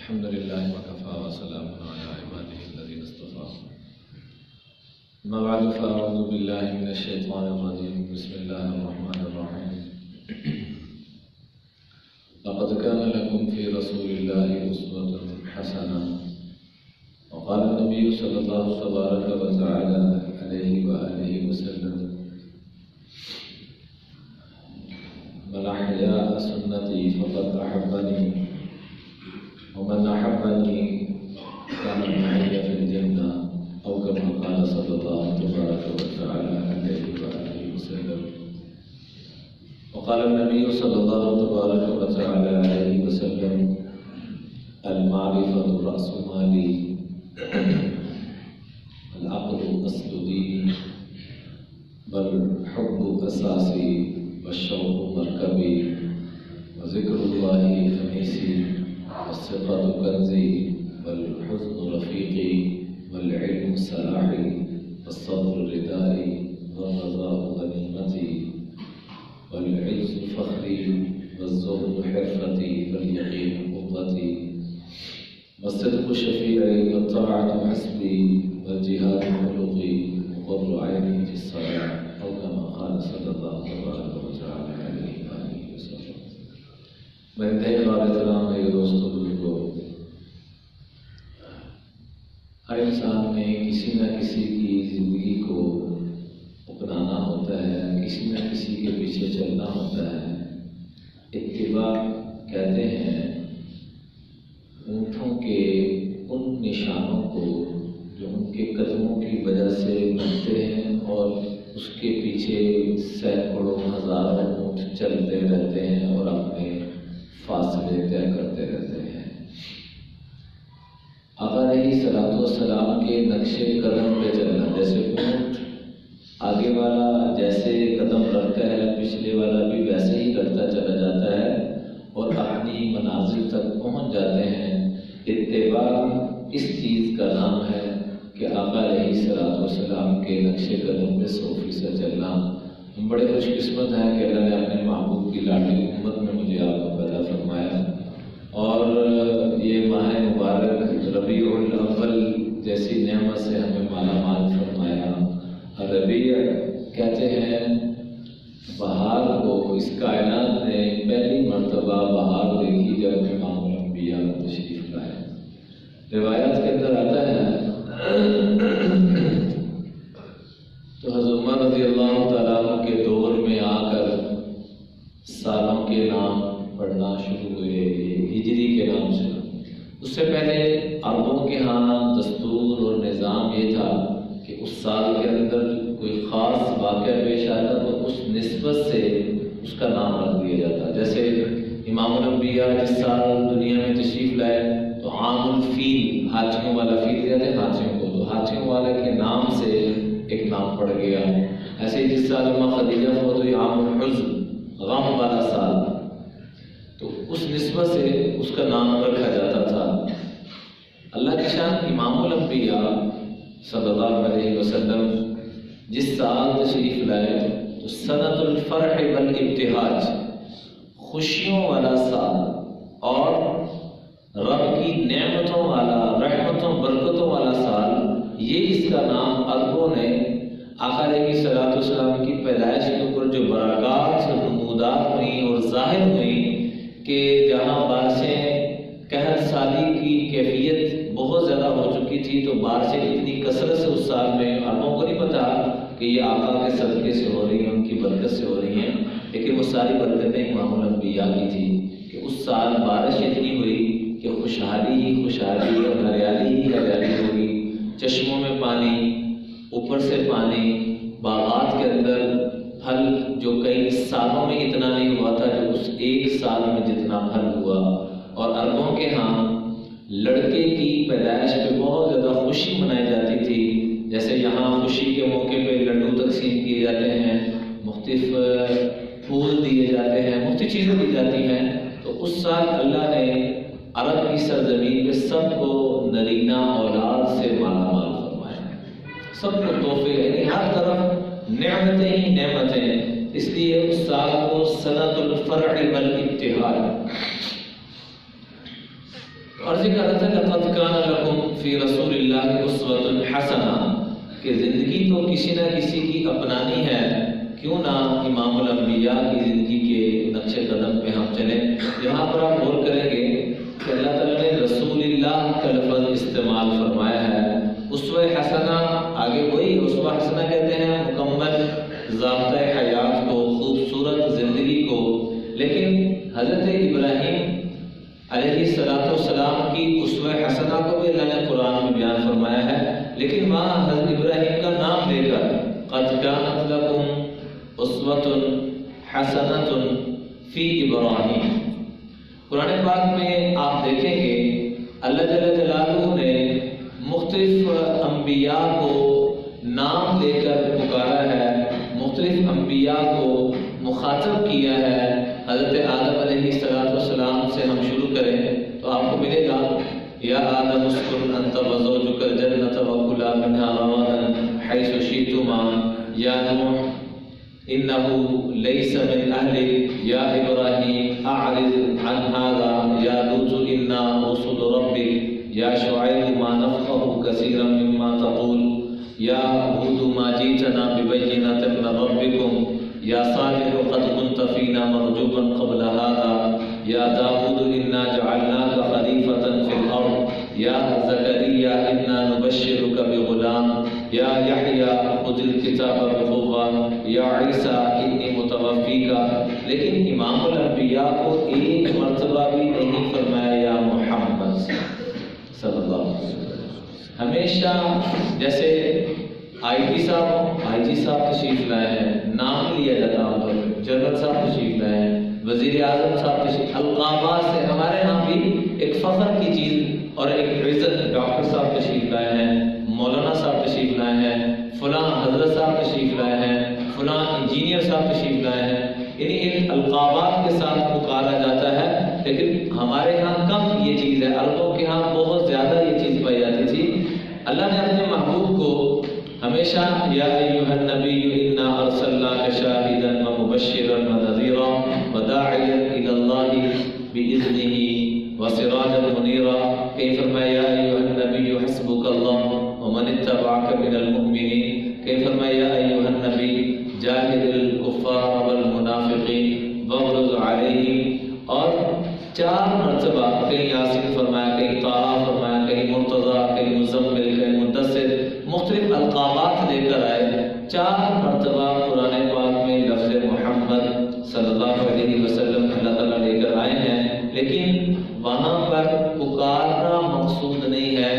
الحمد لله وكفى وسلام على عباده الذين اصطفى. أما بعد فأعوذ بالله من الشيطان الرجيم. بسم الله الرحمن الرحيم. لقد كان لكم في رسول الله أسوة حسنة. وقال النبي صلى الله تبارك وتعالى عليه وآله وسلم: من أحيا سنتي فقد أحبني ومن أحبني كان معي في الجنة، أو كما قال صلى الله تبارك وتعالى عليه وآله وسلم. وقال النبي صلى الله تبارك وتعالى عليه وسلم: المعرفة رأس مالي، العقل أصل ديني، والحب أساسي، والشوق مركبي، وذكر الله أنيسي، والثقة كنزي، والحزن رفيقي، والعلم سلاحي، والصبر ردائي، والرضاء غنيمتي، والعز فخري، والزهد حرفتي، واليقين قوتي، والصدق شفيعي، والطاعة حسبي، والجهاد خلقي، وقر عيني في الصلاة، أو كما قال صلى الله تبارك وتعالى عليه وآله وسلم. میں انتہائی قابل احترام میرے دوستوں بزرگوں، ہر انسان نے کسی نہ کسی کی زندگی کو اپنانا ہوتا ہے، کسی نہ کسی کے پیچھے چلنا ہوتا ہے۔ اتباع کہتے ہیں اونٹوں کے ان نشانوں کو جو ان کے قدموں کی وجہ سے بنتے ہیں اور اس کے پیچھے سینکڑوں ہزاروں اونٹ چلتے رہتے ہیں اور اپنے فاصلے طے کرتے رہتے ہیں۔ آقا علیہ الصلوۃ والسلام کے نقش قدم پہ چلنا، جیسے اونٹ آگے والا جیسے قدم رکھتا ہے پچھلے والا بھی ویسے ہی کرتا چلا جاتا ہے اور اپنی منازل تک پہنچ جاتے ہیں۔ اتباع اس چیز کا نام ہے کہ آقا علیہ الصلوۃ والسلام کے نقش قدم پہ 100% چلنا۔ ہم بڑے خوش قسمت ہیں کہ اللہ نے اپنے محبوب کی لاڈلی امت میں مجھے آپ کو پیدا فرمایا اور یہ ماہ مبارک ربیع الاول جیسی نعمت سے ہمیں مالا مال فرمایا۔ ربیع کہتے ہیں بہار کو، اس کائنات نے پہلی مرتبہ بہار دیکھی جب امام الانبیاء تشریف لائے۔ روایات کے اندر آتا ہے تو حضرت عمر رضی اللہ تعالیٰ عنہ کے دور میں آ کر سالوں کے نام پڑھنا شروع ہوئے، ہجری کے نام سے۔ اس سے پہلے عربوں کے ہاں دستور اور نظام یہ تھا کہ اس سال کے اندر کوئی خاص واقعہ پیش آتا تو اس نسبت سے اس کا نام رکھ دیا جاتا۔ جیسے امام الانبیاء جس سال دنیا میں تشریف لائے تو عام الفیل، ہاتھیوں والا فیل کہتے ہیں ہاتھیوں کو، تو ہاتھیوں والے کے نام سے ایک نام پڑ گیا۔ ایسے ہی جس سال اماں خدیجہ فوت ہوئی عام الحزن، غم والا سال، تو اس نسبت سے اس کا نام رکھا جاتا تھا۔ اللہ کی شان امام الانبیاء صلی اللہ علیہ وسلم جس سال تشریف لائے تو سنۃ الفرح والابتہاج، خوشیوں والا سال اور رب کی نعمتوں والا، رحمتوں برکتوں والا سال، یہ اس کا نام عربوں نے آقا علیہ الصلوۃ والسلام کی پیدائش کے اوپر جو برکات نمودار ہوئیں اور ظاہر ہوئیں کہ جہاں بارشیں قحط سالی کی کیفیت بہت زیادہ ہو چکی تھی تو بارشیں اتنی کثرت سے اس سال میں، عربوں کو نہیں پتا کہ یہ آقا کے صدقے سے ہو رہی ہیں، ان کی برکت سے ہو رہی ہیں، لیکن وہ ساری برکتیں امام الانبیاء کی تھی کہ اس سال بارش اتنی ہوئی کہ خوشحالی ہی خوشحالی اور ہریالی ہی ہریالی ہوگی، چشموں میں پانی، اوپر سے پانی، باغات کے اندر پھل جو کئی سالوں میں اتنا نہیں ہوا تھا جو اس ایک سال میں جتنا پھل ہوا۔ اور عربوں کے ہاں لڑکے کی پیدائش پہ بہت زیادہ خوشی منائی جاتی تھی، جیسے یہاں خوشی کے موقع پہ لڈو تقسیم کیے جاتے ہیں، مختلف پھول دیے جاتے ہیں، مختلف چیزیں دی جاتی ہیں۔ تو اس سال اللہ نے عرب کی سرزمین پہ سب کو نرینہ اولاد سے مالا مال فرمایا، سب کو تحفے، یعنی ہر طرف نعمتیں ہی نعمتیں، اس لیے اس سال کو سنۃ الفرح والابتہاج اور ذکر رہتا ہے لقد کان لکم فی رسول اللہ اسوۃ حسنہ کہ زندگی تو کسی نہ کسی کی اپنانی ہے، کیوں نہ امام الانبیاء کی زندگی کے نقش قدم پہ ہم چلیں۔ یہاں پر آپ غور کریں گے کہ اللہ تعالیٰ نے رسول اللہ کا لفظ استعمال فرمایا ہے۔ اسوہ حسنہ آگے وہی اسوہ حسنہ کہتے ہیں مکمل ضابطۂ حیات کو، خوبصورت زندگی کو، لیکن حضرت ابراہیم علیہ السلام کی اسوہ حسنہ کو بھی اللہ نے قرآن میں بیان فرمایا ہے، لیکن وہاں حضرت ابراہیم کا نام لے کر قد کانت لکم اسوۃ حسنۃ فی ابراہیم۔ قرآن پاک میں آپ دیکھیں گے اللہ جل جلالہ نے مختلف انبیاء کو نام لے کر پکارا ہے، مختلف انبیاء کو مخاطب کیا ہے۔ حضرت آدم علیہ السلام سے ہم شروع کریں تو آپ کو ملے گا یا آدم اسکن انت وزوجک الجنۃ وکلا منہا رغدا حیث شئتما، یا نوح انہ لیس من اہلک، یا ابراہیم اعرض عن ھذا، یا لوط انا رسل ربک، یا شعیب ما نفقہ کثیرا مما تقول، یا ہود ما جئتنا ببینۃ من ربکم، یا صالح قد كنت فینا مرجوا قبل هذا، یا داؤد انا جعلناک خلیفۃ فی الارض، یا زکریا انا نبشرک بغلام، یا یحییٰ خذ الکتاب بقوہ، یا عیسیٰ انی متوفیک۔ لیکن امام الانبیاء کو ایک مرتبہ بھی نہیں فرمایا یا محمد صلی اللہ علیہ وسلم۔ ہمیشہ جیسے آئی جی صاحب تشریف لائے ہیں، نام لیا جاتا ہے، جنرل صاحب تشریف لائے ہیں، وزیر اعظم صاحب تشریف، القابات سے ہمارے ہاں بھی ایک فخر کی چیز اور ایک عزت، ڈاکٹر صاحب تشریف لائے ہیں، مولانا صاحب تشریف لائے ہیں، فلاں حضرت صاحب تشریف لائے ہیں، فلاں انجینئر صاحب تشریف لائے ہیں، یعنی ایک القابات کے ساتھ پکارا جاتا ہے۔ لیکن ہمارے ہاں کم یہ چیز ہے، عربوں کے ہاں بہت زیادہ یہ چیز پائی جاتی تھی۔ اللہ نے اپنے محبوب کو ہمیشہ یا ایھا النبی انا ارسلناک شاہدا ومبشرا ونذیرا وداعیا الی اللہ باذنہ وسراجا منیرا، کہیں فرمایا یا ایھا النبی حسبک اللہ ومن اتبعک من المؤمنین، کہیں فرمایا یا ایھا النبی جاہد الکفار والمنافقین واغلظ علیہم، اور 4 مرتبہ کہیں یاسین فرمایا، کہیں طٰہٰ فرمایا، کہیں مرتضیٰ، کہیں مزمل، کہیں مدثر، مختلف القابات لے کر آئے۔ 4 مرتبہ قرآن پاک میں لفظ محمد صلی اللہ علیہ وسلم اللہ تعالیٰ لے کر آئے ہیں، لیکن وہاں پر پکارنا مقصود نہیں ہے،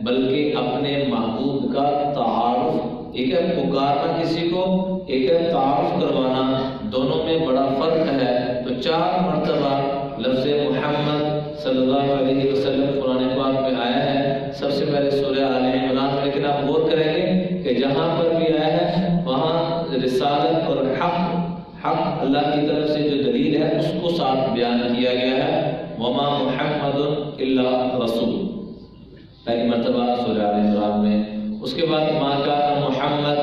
بلکہ اپنے محبوب کا تعارف۔ ایک ہے پکارنا کسی کو، ایک ہے تعارف کروانا، دونوں میں بڑا فرق ہے۔ تو 4 مرتبہ لفظ محمد صلی اللہ علیہ وسلم قرآن پاک میں آیا ہے۔ سب سے پہلے سورہ آل عمران، لیکن آپ غور کریں گے کہ جہاں پر بھی آیا ہے وہاں رسالت اور حق اللہ کی طرف سے جو دلیل ہے اس کو ساتھ بیان کیا گیا ہے۔ وما محمد الا رسول، پہلی مرتبہ سورہ آل عمران میں۔ اس کے بعد ما کان محمد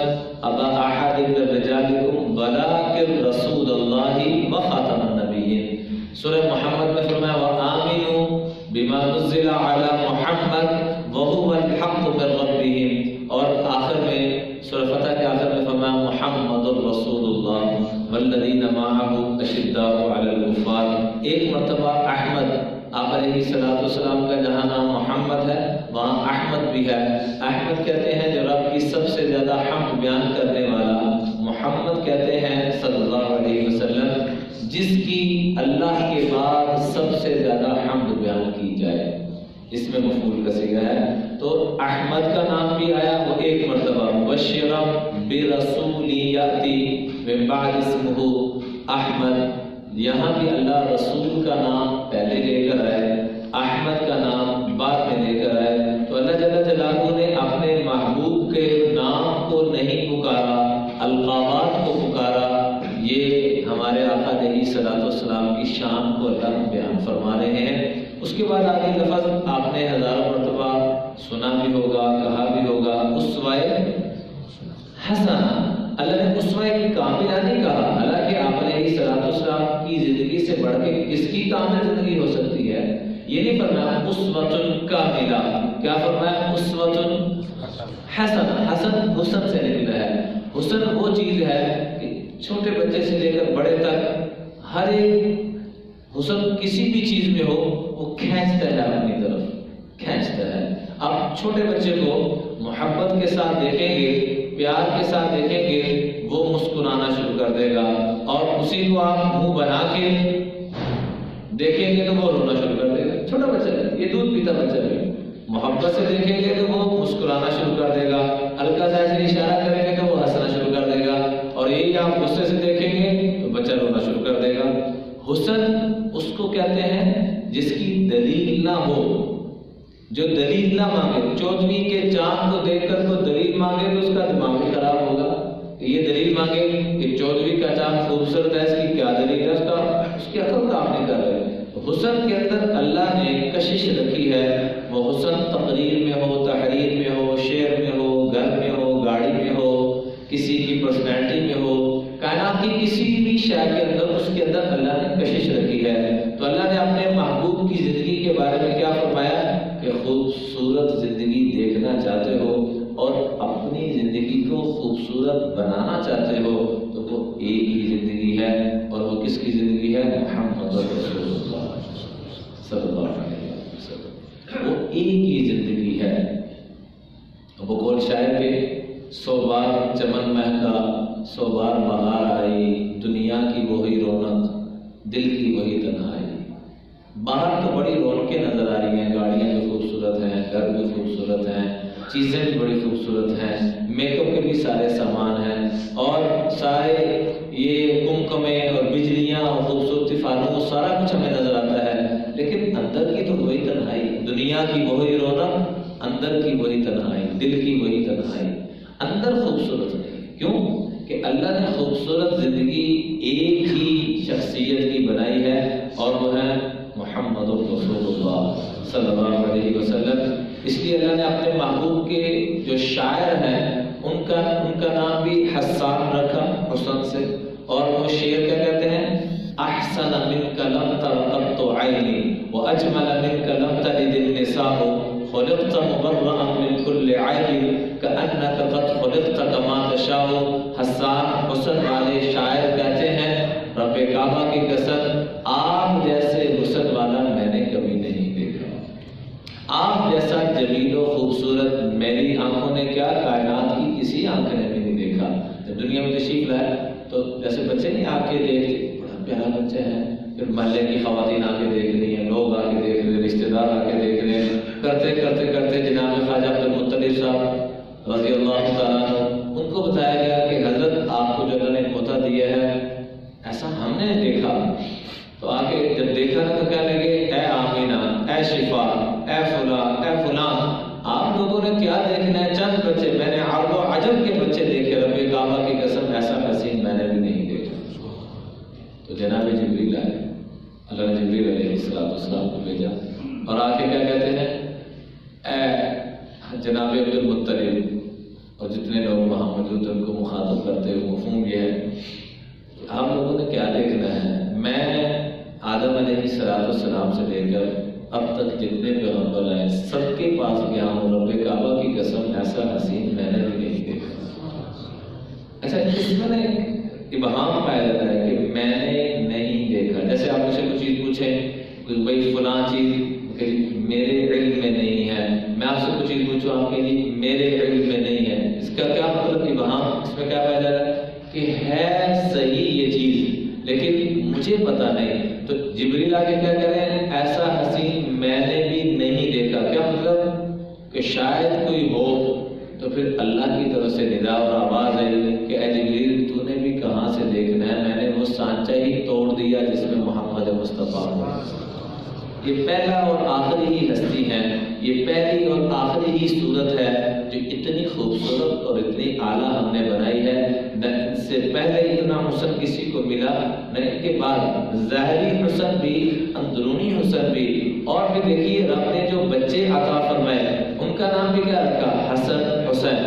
ابا احد من رجالکم ولکن رسول اللہ وخاتم النبیین۔ سورہ محمد میں فرمایا وآمنوا بما نزل علی محمد وهو الحق من ربهم، اور آخر میں سورہ فتح کے آخر میں فرمایا محمد رسول اللہ والذین معه اشداء علی الکفار۔ ایک مرتبہ احمد، آپ علیہ السلام کا جہاں نام محمد ہے وہاں احمد بھی ہے۔ احمد کہتے ہیں جو رب کی سب سے زیادہ حمد بیان کرنے والا، محمد کہتے ہیں صلی اللہ علیہ وسلم جس کی اللہ کے بعد سب سے زیادہ حمد بیان کی جائے، اس میں مفعول کا صیغہ ہے۔ تو احمد کا نام بھی آیا وہ ایک مرتبہ، مبشرا برسول یاتی من بعد اسمہ احمد، یہاں بھی اللہ رسول کا نام پہلے لے کر آئے، احمد کا نام بعد میں لے کر آئے۔ تو اللہ جل جلالہ نے اپنے محبوب کے نام کو نہیں پکارا، القابات کو پکارا۔ یہ ہمارے آقا علیہ السلام کی شان کو اللہ بیان فرما رہے ہیں۔ اس کے بعد آگے لفظ آپ نے ہزاروں مرتبہ سنا بھی ہوگا، کہا بھی ہوگا، اسوہ حسنہ۔ اللہ نے اسوہ کاملہ نہیں کہا، حالانکہ آپ علیہ السلام کی زندگی سے بڑھ کے کس کی کامل زندگی ہو سکتی ہے؟ یہ نہیں فرمایا اسوۃ کاملہ، کیا فرمایا اسوۃ حسن. حسن حسن سے نکلا ہے. حسن وہ چیز ہے کہ چھوٹے بچے سے لے کر بڑے تک ہر ایک حسن کسی بھی چیز میں ہو وہ کھینچتا ہے اپنی طرف، کھینچتا ہے. آپ چھوٹے بچے کو محبت کے ساتھ دیکھیں گے، پیار کے ساتھ دیکھیں گے، وہ مسکرانا شروع کر دے گا. اور اسی کو آپ منہ بنا کے دیکھیں گے تو وہ رونا شروع کر دے گا. چھوٹا بچہ ہے، یہ دودھ پیتا بچہ بھی. محبت سے دیکھیں گے تو وہ مسکرانا شروع کر دے گا، ہلکا سا ایسے اشارہ کریں گے تو وہ ہنسنا شروع کر دے گا. اور یہی آپ غصے سے دیکھیں گے تو بچہ رونا شروع کر دے گا. حسن اس کو کہتے ہیں جس کی دلیل نہ ہو، جو دلیل نہ مانگے. 14ویں کے چاند کو دیکھ کر تو دلیل مانگے تو اس کا دماغ بھی خراب ہوگا. یہ دلیل مانگے کہ 14ویں کا چاند خوبصورت ہے، اس کی کیا دلیل ہے، اس کی عقل کام نہیں کر رہے. حسن کے اندر اللہ نے کشش رکھی ہے. وہ حسن تقریر میں ہو، تحریر میں ہو، شعر میں ہو، گھر میں ہو، گاڑی میں ہو، کسی کی پرسنالٹی میں ہو، کائنات کی کسی بھی شے کے اندر اس کے اندر اللہ نے کشش رکھی ہے. تو اللہ نے اپنے محبوب کی زندگی کے بارے میں کیا فرمایا کہ خوبصورت زندگی دیکھنا چاہتے ہو اور اپنی زندگی کو خوبصورت بنانا چاہتے ہو تو وہ ایک ہی زندگی ہے. اور وہ کس کی زندگی ہے؟ محمد رسول اللہ صلی اللہ علیہ وسلم. وہ ایک ہی زندگی ہے. وہ قول شاعر کے 100 بار چمن مہکا، 100 بار بہار آئی، دنیا کی وہی رونق، دل کی وہی تنہائی. باہر تو بڑی رونقیں نظر آ رہی ہیں، گاڑیاں بھی خوبصورت ہیں، گھر بھی خوبصورت ہیں، چیزیں بھی بڑی خوبصورت ہیں، میک اپ کے بھی سارے سامان ہیں، اور سارے یہ کمکمے اور بجلیاں اور خوبصورتی فانوس سارا کچھ ہمیں نظر آتا ہے. لیکن اندر کی تو وہی تنہائی، دنیا کی وہی رونق، اندر کی وہی تنہائی، دل کی وہی تنہائی. اندر خوبصورت نہیں. کیوں کہ اللہ نے خوبصورت زندگی ایک ہی شخصیت کی بنائی ہے اور وہ ہے محمد رسول اللہ صلی اللہ علیہ وسلم. اس لیے اللہ نے اپنے محبوب کے جو شاعر ہیں ان کا نام بھی حسان رکھا، حسن سے. اور وہ شعر کیا کہتے ہیں؟ احسن منک لم تر قط عینی واجمل منک لم تلد النساء خلقت مبرئا من كل عیب کأنک قد خلقت کما تشاء. حسان حسن والے شاعر کہتے ہیں رب کعبہ کی قسم آپ جیسے حسن والا میں نے کبھی نہیں دیکھا. آپ جیسا جمیل و خوبصورت میری آنکھوں نے کیا، کائنات کی کسی آنکھ نے بھی نہیں دیکھا. جب دنیا میں تشریف لائے تو جیسے بچے نہیں آپ کے دیکھ، بڑا پیارا بچہ ہے، پھر محلے کی خواتین آ کے دیکھ رہی ہیں، لوگ آ کے دیکھ رہے ہیں، رشتے دار آ کے دیکھ رہے ہیں. کرتے کرتے کرتے جناب خواجہ عبدالمطلب صاحب رضی اللہ تعالیٰ عنہ ان کو بتایا گیا کہ حضرت آپ کو جو اللہ نے پوتا دیا ہے ایسا ہم نے دیکھا. تو آ کے جب دیکھا نا تو کہنے لگے اے آمینہ، اے شفا، اے فلاں، اے فلاں، آپ لوگوں نے کیا دیکھنا ہے؟ چند بچے، میں نے عرب و عجم کے بچے دیکھے، رب کعبہ کی قسم ایسا حسین میں نے بھی نہیں دیکھا. تو جناب جبریل آئے، اللہ نے جبریل علیہ السلام کو بھیجا اور آ کے کیا کہتے ہیں اے جناب عبدالمطلب، اور جتنے لوگ وہاں موجود ان کو مخاطب کرتے ہوئے مفہوم یہ ہے کہ آپ لوگوں نے کیا دیکھنا ہے؟ میں آدم علیہ السلام سے لے کر اب تک جتنے پیغمبر آئے سب کے پاس گیا ہوں، رب کعبہ کی قسم ایسا حسین میں نے بھی نہیں دیکھا. اچھا اس میں نے ابہام پایا جاتا ہے کہ میں نے نہیں دیکھا. جیسے آپ مجھ سے کوئی چیز پوچھیں کہ بھائی فلاں چیز کہ میرے علم میں نہیں ہے، میں آپ سے کوئی چیز پوچھوں آپ کے لیے میرے علم میں نہیں ہے، اس کا کیا مطلب؟ ابہام. اس میں کیا پایا جا رہا ہے کہ ہے صحیح یہ چیز لیکن مجھے پتا نہیں. تو جبریل آ کے کیا کہہ رہے ہیں؟ ایسا حسین میں نے بھی نہیں دیکھا. کیا مطلب؟ کہ شاید کوئی ہو. تو پھر اللہ کی طرف سے ندا اور آواز آئی کہ اے جبریل تو نے بھی کہاں سے دیکھنا ہے، میں نے وہ سانچہ ہی توڑ دیا جس میں محمد مصطفیٰ ہو. یہ پہلا اور آخری ہی ہستی ہے، یہ پہلی اور آخری ہی صورت ہے جو اتنی خوبصورت اور اتنی اعلیٰ ہم نے بنائی ہے. نہ ان سے پہلے اتنا حسن کسی کو ملا نہ ان کے بعد. ظاہری حسن بھی، اندرونی حسن بھی. اور بھی دیکھیے رب نے جو بچے عطا فرمائے ان کا نام بھی کیا رکھا؟ حسن، حسین.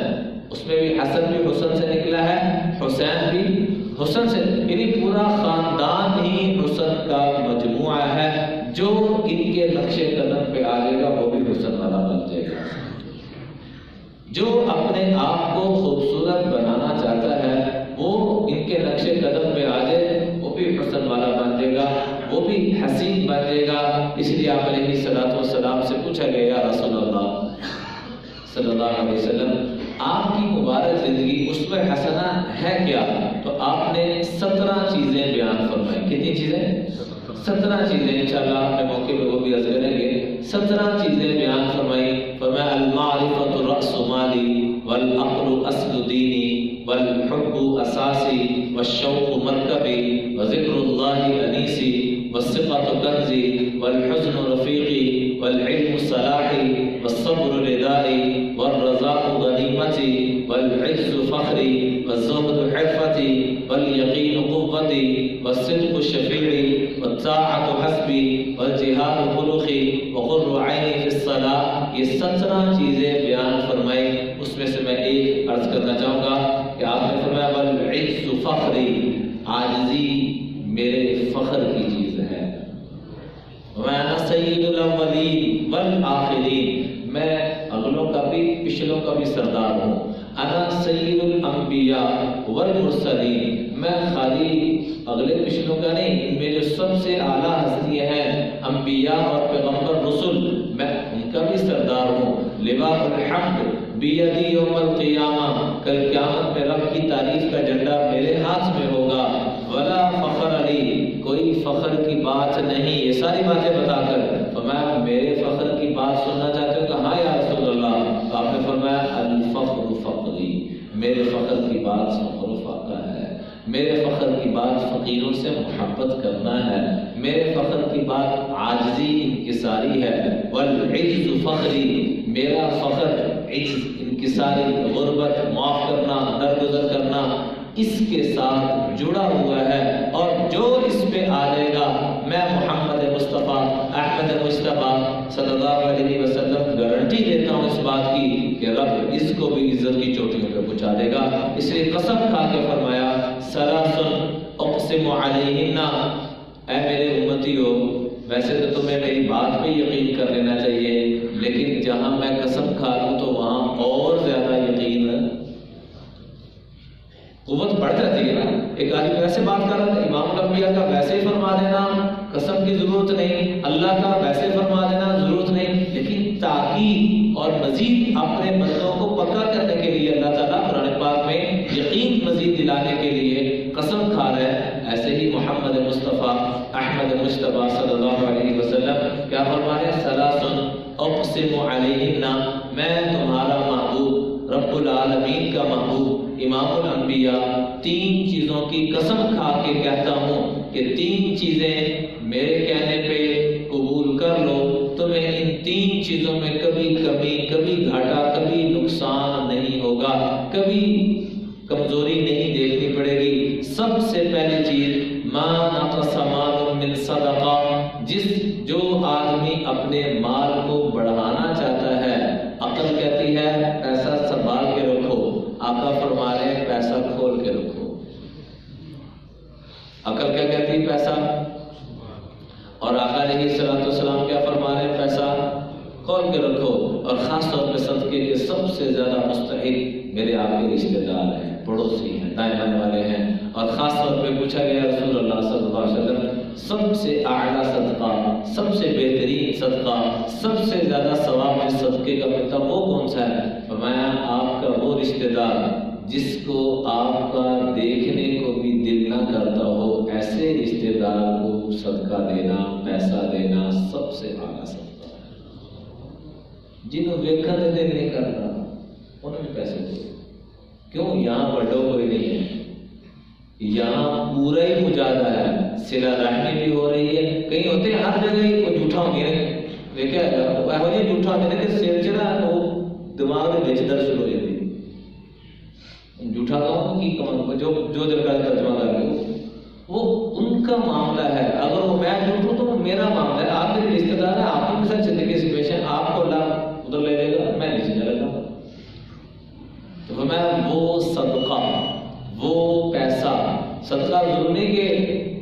اس میں بھی حسن بھی حسن سے نکلا ہے، حسین بھی حسن سے. یعنی پورا خاندان ہی حسن کا مجموعہ ہے جو ان کے نقش قدم پہ آ جائے گا وہ بھی حسن والا بن جائے گا. جو اپنے آپ کو خوبصورت بنانا چاہتا ہے وہ ان کے نقش قدم پہ آ جائے وہ بھی حسن والا بن جائے گا, وہ بھی حسین بن جائے گا. اس لیے آپ علیہ الصلوۃ والسلام سے پوچھا گیا یا رسول اللہ صلی اللہ علیہ وسلم آپ کی مبارک زندگی اسوہ حسنہ ہے کیا؟ تو آپ نے 17 چیزیں بیان فرمائی. کتنی چیزیں؟ 17 چیزیں. انشاءاللہ اپنے موقع پہ وہ بھی عرض کریں گے. 17 چیزیں بیان فرمائی. فرمایا المعرفۃ رأس مالی والعقل اصل دینی والحب اساسی والشوق مرکبی وذکر اللہ انیسی والثقۃ کنزی والحزن رفیقی والعلم صلاحی والصبر ردائی والرضاء غنیمتی والعز فخری والزہد حرفتی والیقین قوتی والصدق شفیعی والطاعة حسبی والجہاد خلقی وقر عینی فی الصلاۃ. یہ 17 چیزیں بیان فرمائی. اس میں سے میں ایک عرض کرنا چاہوں گا کہ آپ نے فرمایا والعز فخری, عاجزی میرے فخر کی چیز ہے. وَأَنَا سَيِّدُ الْأَوَّلِينَ وَالْآخِرِينَ, میں اگلوں کا بھی پچھلوں کا بھی سردار ہوں. انا سید الانبیاء والمرسلین, میں خالی اگلے پچھلوں کا نہیں, ان میں جو سب سے اعلیٰ ہستیاں ہیں انبیاء اور پیغمبر رسول میں ان کا بھی سردار ہوں. لواء الحمد بیدی یوم القیامہ, کل قیامت میں رب کی تعریف کا جھنڈا میرے ہاتھ میں ہوگا. ولا فخر علی, کوئی فخر کی بات نہیں. یہ ساری باتیں بتا کر فرمایا میرے فخر کی بات سننا چاہتے ہو؟ کہا یا رسول اللہ. آپ نے فرمایا الفخر فخری, میرے فخر کی بات فخر و فاقہ ہے. میرے فخر کی بات فقیروں سے محبت کرنا ہے. میرے فخر کی بات عاجزی انکساری ہے. والعجز فخری, میرا فخر عجز انکساری, غربت معاف کرنا, درگزر کرنا, اس کے ساتھ جڑا ہوا ہے. اور جو اس پہ آ جائے گا میں محمد مصطفیٰ احمد مصطفیٰ صلی اللہ علیہ وسلم گارنٹی دیتا ہوں اس بات کی کہ رب اس کو بھی عزت کی چوٹیوں پہ پہنچا دے گا. اس لیے قسم کھا کے فرمایا ثلاث اقسم علیہن, اے میرے امتیو, ویسے تو تمہیں میری بات پہ یقین کر لینا چاہیے لیکن جہاں میں قسم کھا لوں تو وہاں اور زیادہ یقین قوت بڑھ جاتی ہے نا. ایک آدمی ویسے بات کر رہا تھا, امام الانبیاء کا ویسے ہی فرما دینا قسم کی ضرورت نہیں, اللہ کا ویسے فرما دینا ضرورت نہیں, لیکن تاکید اور مزید اپنے بندوں کو پکا کرنے کے لیے اللہ تعالیٰ قرآن پاک میں یقین مزید دلانے کے لیے قسم کھا رہا ہے. ایسے ہی محمد مصطفیٰ احمد مصطفیٰ صلی اللہ علیہ وسلم کیا فرما رہے ہیں؟ ثلاث اقسم علیہن, میں تمہارا محبوب رب العالمین کا محبوب امام الانبیاء 3 چیزوں کی قسم کھا کے کہتا ہوں کہ 3 چیزیں میرے کہنے پہ قبول کر لو, تمہیں ان 3 چیزوں میں کبھی کمی, کبھی گھاٹا, کبھی نقصان نہیں ہوگا, کبھی کمزوری نہیں دیکھنی پڑے گی. سب سے پہلی چیز ما نقص مال من صدقہ, جو آدمی اپنے مال کو بڑھانا چاہتا ہے, عقل کہتی ہے پیسہ سنبھال کے رکھو, آقا فرما رہے ہیں پیسہ کھول کے رکھو. عقل کیا کہتی ہے؟ پیسہ. اور آقا علیہ الصلوۃ والسلام کیا فرما رہے ہیں؟ پیسہ کھول کے رکھو. اور خاص طور پہ صدقے کے سب سے زیادہ مستحق میرے آپ کے رشتے دار ہیں, پڑوسی ہیں, دائیں بائیں والے ہیں. اور خاص طور پہ پوچھا گیا رسول اللہ صلی اللہ علیہ وسلم سب سے اعلیٰ صدقہ, سب سے بہترین صدقہ, سب سے زیادہ ثواب میں صدقے کا ملتا وہ کون سا ہے؟ فرمایا آپ کا وہ رشتے دار جس کو آپ کا دیکھنے کو بھی دل نہ کرتا ہو, ایسے رشتے دار کو صدقہ دینا, پیسہ دینا سب سے اعلیٰ صدقہ ہے. جنہوں دیکھا دل نہیں کرتا انہوں نے پیسے دے. کیوں؟ یہاں بڑھو کوئی نہیں ہے, یہاں پورا ہی مجاہدہ ہے, صلہ رحمی بھی ہو رہی ہے. کہیں ہوتے ہیں ہر جگہ ہی کوئی جھوٹا ہوں گے, دیکھا ہے جھوٹا ہوتے ہیں کہ سیر چلا تو دماغ میں بچ درد شروع ہو جاتی ہے. جھوٹا کہوں کہ جو دل کا ترجمہ کر رہے وہ ان کا معاملہ ہے. اگر وہ میں جھوٹ ہوں تو وہ میرا معاملہ ہے. آپ میرے رشتے دار ہیں, آپ کے ساتھ زندگی سے پیش ہے, آپ کو اللہ ادھر لے لے گا, میں نہیں چلے گا. تو میں وہ صدقہ, وہ پیسہ, صدقہ ضرور نہیں کہ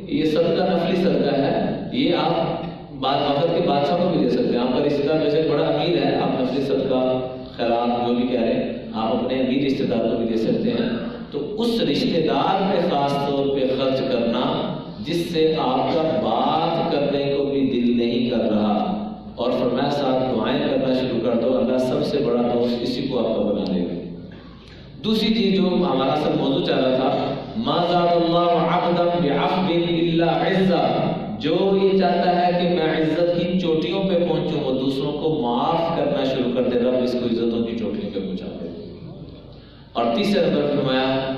یہ صدقہ نفلی صدقہ ہے, یہ آپ بات مملکت کے بادشاہ کو بھی دے سکتے ہیں. آپ کا رشتہ دار ویسے بڑا امیر ہے، آپ نفلی صدقہ خیرات جو بھی کہہ رہے ہیں آپ اپنے امیر رشتہ دار کو بھی دے سکتے ہیں. تو اس رشتہ دار پہ خاص طور پہ خرچ کرنا جس سے آپ کا بات کرنے کو بھی دل نہیں کر رہا، اور فرمایا ساتھ دعائیں کرنا شروع کر دو، اللہ سب سے بڑا دوست اسی کو آپ کا بنا دے گا. دوسری چیز جو ہمارا سب موضوع چل رہا تھا، ما زاد اللہ عبدا بعفو الا عزا، جو یہ چاہتا ہے کہ میں عزت کی چوٹیوں پہ پہنچوں وہ دوسروں کو معاف کرنا شروع کر دے، رب اس کو عزتوں کی چوٹیوں پہ پہنچا دے. اور تیسرے نمبر فرمایا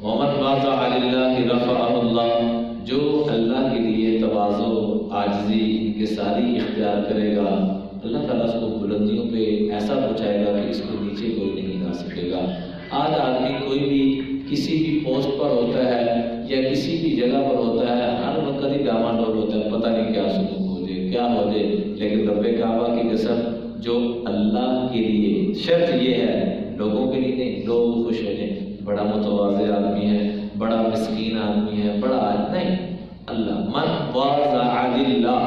ومن واضع للہ رفعہ اللہ، جو اللہ کے لیے تواضع، عاجزی، انکساری اختیار کرے گا اللہ تعالیٰ اس کو بلندیوں پہ ایسا پہنچائے گا کہ اس کو نیچے کوئی نہیں لا سکے گا. آج آدمی کوئی بھی کسی بھی پوسٹ پر ہوتا ہے یا کسی بھی جگہ پر ہوتا ہے، ہر وقت ہی ڈاما ڈول ہوتا ہے، پتہ نہیں کیا سلوک ہو جائے کیا ہو جائے. لیکن رب کعبہ کی قسم جو اللہ کے لیے، شرط یہ ہے لوگوں کے لیے نہیں، لوگ خوش ہو جائیں، بڑا متواضع آدمی ہے، بڑا مسکین آدمی ہے، بڑا نہیں، اللہ من واضع للہ،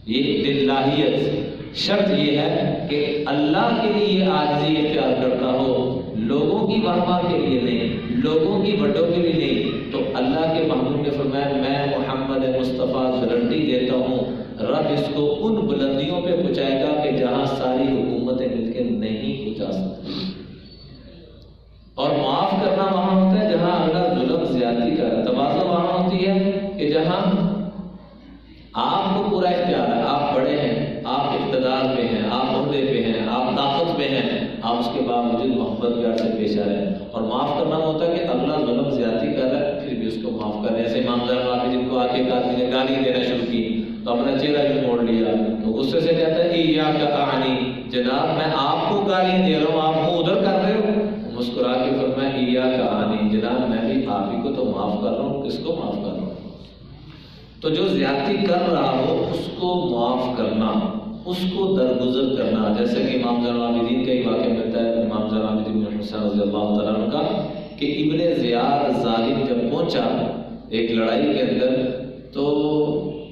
یہ للہیت، شرط یہ ہے کہ اللہ کے لیے عاجزی اختیار کرتا ہو، لوگوں کی واہ کے لیے نہیں، لوگوں کی بڑوں کے لیے نہیں. تو اللہ کے محبوب نے فرمایا میں محمد مصطفیٰ گارنٹی دیتا ہوں رب اس کو ان بلندیوں پہ پہنچائے گا کہ جہاں ساری حکومتیں مل کے نہیں پہنچا سکتی. اور معاف کرنا وہاں ہوتا ہے جہاں اللہ ظلم زیادتی کا ہے. تواضع وہاں ہوتی ہے کہ جہاں آپ کو پورا اختیار ہے، آپ بڑے ہیں، آپ اقتدار پہ ہیں، آپ عہدے پہ ہیں، آپ طاقت پہ ہیں، آپ اس کے باوجود محبت پیار سے پیش آ رہے ہیں. اور معاف کرنا ہوتا ہے کہ اللہ ظلم زیادتی کر رہا ہے پھر بھی اس کو معاف کر رہے ہیں. ایسے امام زرمابی جن کو آگے ایک آدمی نے گالی دینا شروع کی تو اپنا چہرہ بھی موڑ لیا، تو غصے سے کہتا ہے ایاک اعنی، جناب میں آپ کو گالی دے رہا ہوں، آپ کو ادھر کر رہے ہو. مسکرا کے فرمایا ایاک اعنی، جناب میں بھی آپ ہی کو تو معاف کر رہا ہوں، کس کو معاف کر رہا ہوں. تو جو زیادتی کر رہا ہو اس کو معاف کرنا، اس کو درگزر کرنا. جیسے کہ امام زین العابدین کا ایک واقعہ ملتا ہے، امام زین العابدین بن حسین رضی اللہ تعالیٰ عنہ کا، کہ ابن زیاد ظالم جب پہنچا ایک لڑائی کے اندر تو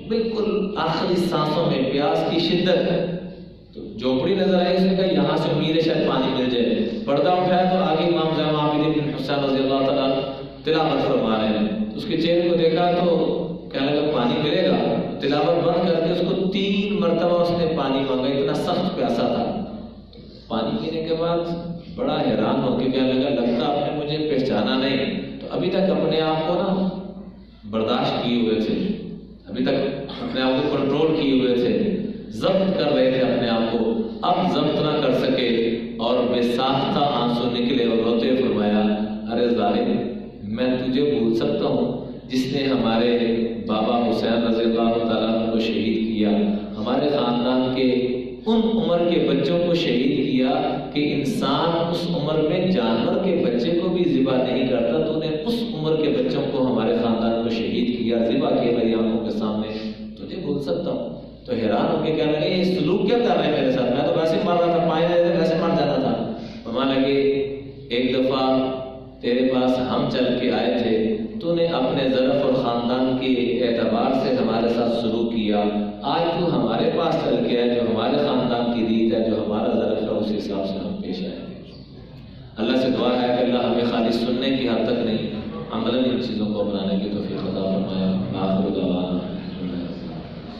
بالکل آخری سانسوں میں پیاس کی شدت ہے، تو جھوپڑی نظر آئی، اس نے کہا یہاں سے امید ہے شاید پانی مل جائے. پردہ اٹھایا تو آگے امام زین العابدین بن حسین رضی اللہ تعالیٰ تلاوت فرما رہے ہیں. اس کے چہرے کو دیکھا تو کہنے لگا پانی ملے گا. تلاوت بند کر کے اس کو 3 مرتبہ اس نے پانی مانگا، اتنا سخت پیاسا تھا. پانی پینے کے بعد بڑا حیران ہو کے کہنے لگا لگتا آپ نے مجھے پہچانا نہیں. تو ابھی تک اپنے آپ کو نا برداشت کیے ہوئے تھے، ابھی تک اپنے آپ کو کنٹرول کیے ہوئے تھے، ضبط کر رہے تھے اپنے آپ کو، اب ضبط نہ کر سکے اور بے ساختہ آنسو نکلے اور روتے فرمایا ارے ظالم، میں تجھے بھول سکتا ہوں جس نے ہمارے بابا حسین رضی اللہ تعالیٰ عنہ کو شہید کیا، ہمارے خاندان کے ان عمر کے بچوں کو شہید کیا کہ انسان اس عمر میں جانور کے بچے کو بھی ذبح نہیں کرتا، تو نے اس عمر کے بچوں کو ہمارے خاندان کو شہید کیا، ذبح کیا میری آنکھوں کے سامنے، تجھے بھول سکتا ہوں. تو حیران ہو کے کہنے لگے یہ سلوک کیا کر رہے ہیں میرے ساتھ، میں تو ویسے مر رہا تھا، پانی دے دے ویسے مر جانا تھا. فرمانے لگے ایک دفعہ تیرے پاس ہم چل کے آئے تھے، تو نے اپنے ظرف اور خاندان کے اعتبار سے ہمارے ساتھ سلوک کیا، آج تو ہمارے پاس چل کے آئے، جو ہمارے خاندان کی ریت ہے، جو ہمارا ظرف ہے، اس حساب سے ہم پیش آئے. اللہ سے دعا ہے کہ اللہ ہمیں خالی سننے کی حد تک نہیں، عملاً ان چیزوں کو اپنانے کی توفیق